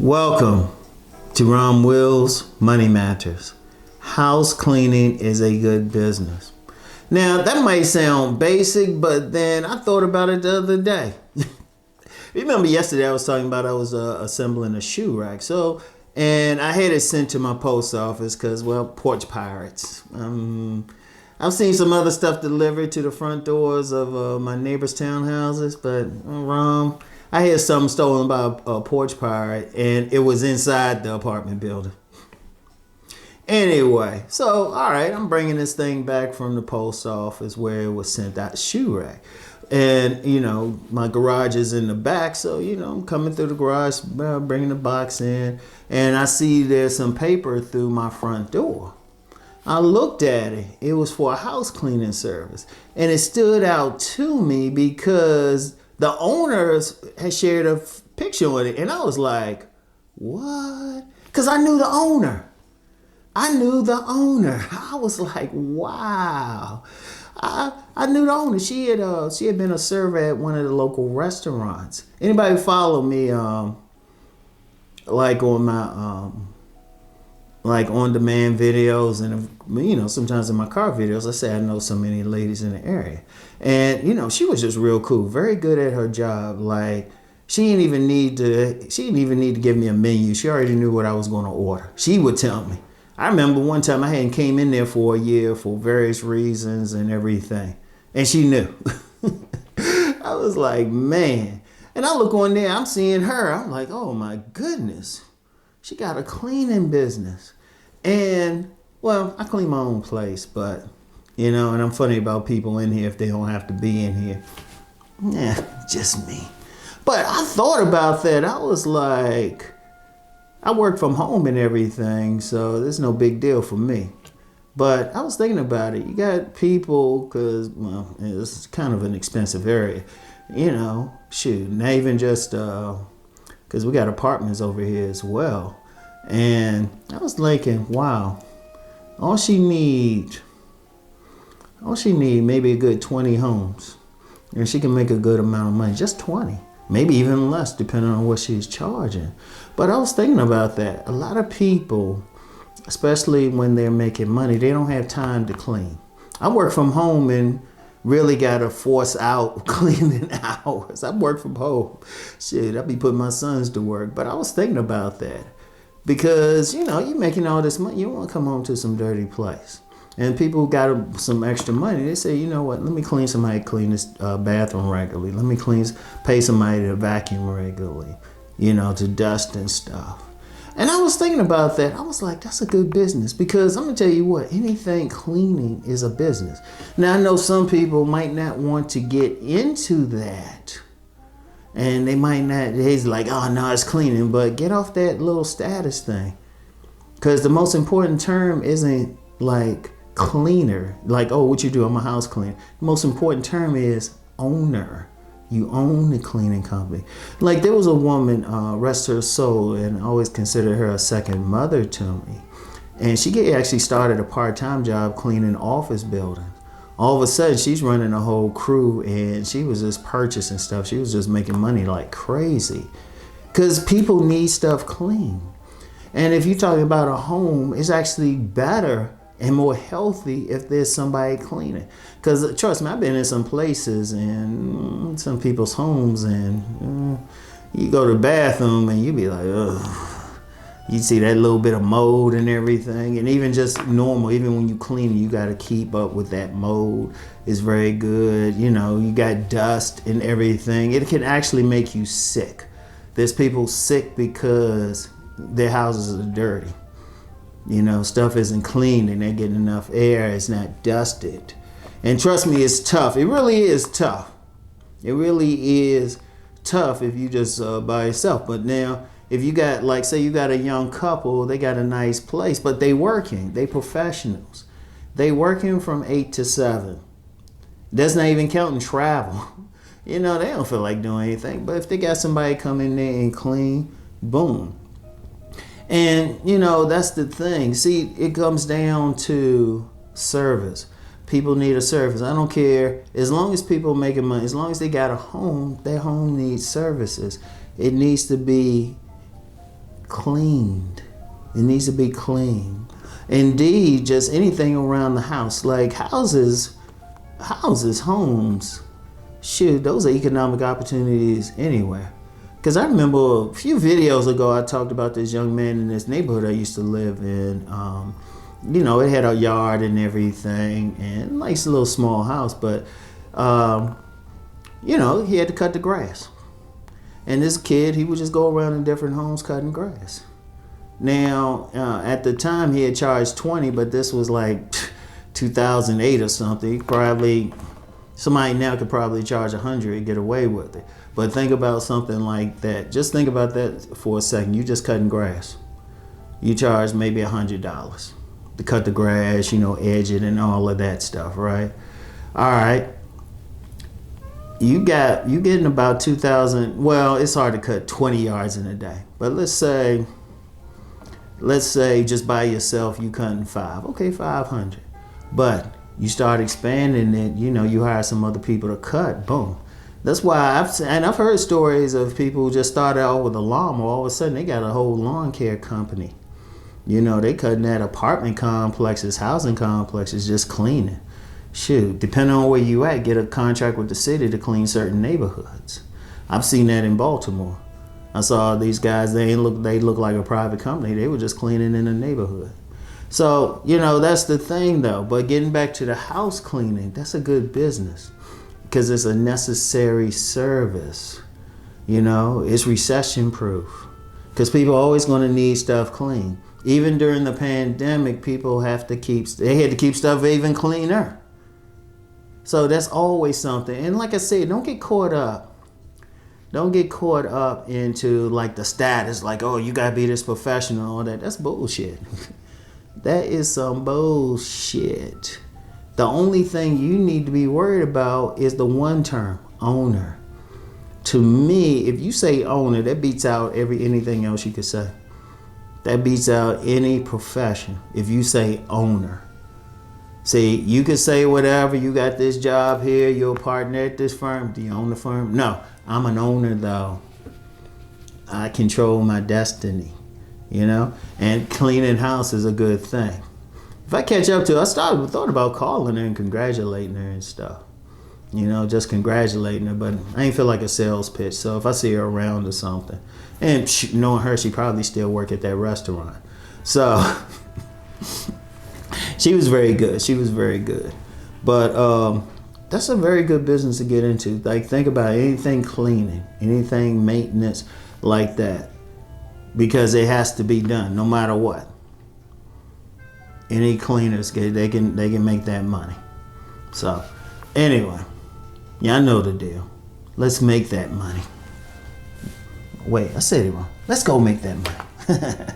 Welcome to Rom Wills Money Matters. House cleaning is a good business. Now that might sound basic, but then I thought about it the other day. Remember yesterday I was talking about I was assembling a shoe rack. And I had it sent to my post office because, well, porch pirates. I've seen some other stuff delivered to the front doors of my neighbors' townhouses, but Rom, I had something stolen by a porch pirate, and it was inside the apartment building. Anyway, so, all right, I'm bringing this thing back from the post office where it was sent out, shoe rack. And, my garage is in the back, so, I'm coming through the garage, bringing the box in, and I see there's some paper through my front door. I looked at it. It was for a house cleaning service. And it stood out to me because the owners had shared a picture with it. And I was like, what? Because I knew the owner. I was like, wow. I knew the owner. She had been a server at one of the local restaurants. Anybody follow me like on my like on-demand videos, and sometimes in my car videos, I say I know so many ladies in the area. And she was just real cool, very good at her job. Like she didn't even need to give me a menu. She already knew what I was going to order. She would tell me. I remember one time I hadn't came in there for a year for various reasons and everything, and she knew. I was like, man. And I look on there, I'm seeing her. I'm like, oh my goodness. She got a cleaning business. And, well, I clean my own place, but, and I'm funny about people in here if they don't have to be in here. Yeah, just me. But I thought about that. I was like, I work from home and everything, so there's no big deal for me. But I was thinking about it. You got people, because, well, it's kind of an expensive area. Shoot, not even just, because we got apartments over here as well. And I was thinking, wow, all she need maybe a good 20 homes. And she can make a good amount of money, just 20, maybe even less depending on what she's charging. But I was thinking about that. A lot of people, especially when they're making money, they don't have time to clean. I work from home and really got to force out cleaning hours. I work from home. Shit, I be putting my sons to work. But I was thinking about that because, you're making all this money. You don't want to come home to some dirty place. And people got some extra money. They say, you know what, let me somebody clean this bathroom regularly. Let me pay somebody to vacuum regularly, to dust and stuff. And I was thinking about that. I was like, that's a good business because I'm going to tell you what, anything cleaning is a business. Now, I know some people might not want to get into that. And they might not, they's like, oh, no, it's cleaning. But get off that little status thing. Because the most important term isn't like cleaner. Like, oh, what you do? I'm a house cleaner. The most important term is owner. You own the cleaning company. Like there was a woman, rest her soul, and I always consider her a second mother to me. And she actually started a part-time job cleaning office buildings. All of a sudden, she's running a whole crew, and she was just purchasing stuff. She was just making money like crazy. Because people need stuff clean. And if you're talking about a home, it's actually better and more healthy if there's somebody cleaning. Because trust me, I've been in some places and some people's homes and you go to the bathroom and you be like, ugh. You see that little bit of mold and everything. And even just normal, even when you clean it, you got to keep up with that mold. It's very good. You got dust and everything. It can actually make you sick. There's people sick because their houses are dirty. Stuff isn't clean and they're getting enough air. It's not dusted. And trust me, it's tough. It really is tough. It really is tough if you just by yourself. But now, if you got, like, say you got a young couple, they got a nice place, but they working. They professionals. They working from 8 to 7. That's not even counting travel. They don't feel like doing anything. But if they got somebody come in there and clean, boom. And, that's the thing. See, it comes down to service. People need a service. I don't care. As long as people making money, as long as they got a home, their home needs services. It needs to be cleaned. It needs to be clean. Indeed, just anything around the house, like houses, homes. Shoot, those are economic opportunities anywhere. Because I remember a few videos ago, I talked about this young man in this neighborhood I used to live in. It had a yard and everything, and nice little small house, but, he had to cut the grass. And this kid, he would just go around in different homes cutting grass. Now, at the time, he had charged $20, but this was like 2008 or something. Somebody now could probably charge $100 and get away with it. But think about something like that. Just think about that for a second. You just cutting grass. You charge maybe $100 to cut the grass, edge it and all of that stuff, right? All right. You getting about 2,000. Well, it's hard to cut 20 yards in a day. But let's say just by yourself you cutting 5. Okay, 500. But you start expanding it, you hire some other people to cut, boom. That's why I've heard stories of people who just started out with a lawnmower, all of a sudden they got a whole lawn care company. They cutting at apartment complexes, housing complexes, just cleaning. Shoot, depending on where you at, get a contract with the city to clean certain neighborhoods. I've seen that in Baltimore. I saw these guys, they look like a private company. They were just cleaning in the neighborhood. So, that's the thing though. But getting back to the house cleaning, that's a good business because it's a necessary service. It's recession proof because people are always going to need stuff clean. Even during the pandemic, people had to keep stuff even cleaner. So that's always something. And like I said, don't get caught up into like the status, like, oh, you gotta be this professional, all that. That's bullshit. That is some bullshit. The only thing you need to be worried about is the one term, owner. To me, if you say owner, that beats out anything else you could say. That beats out any profession if you say owner. See, you can say whatever, you got this job here, you're a partner at this firm, do you own the firm? No, I'm an owner though. I control my destiny, and cleaning house is a good thing. If I catch up to her, I thought about calling her and congratulating her and stuff. Just congratulating her, but I ain't feel like a sales pitch. So if I see her around or something, and knowing her, she probably still work at that restaurant. So she was very good. But that's a very good business to get into. Like, think about anything cleaning, anything maintenance like that, because it has to be done no matter what. Any cleaners, they can make that money. So anyway, I know the deal. Let's make that money. Wait, I said it wrong. Let's go make that money.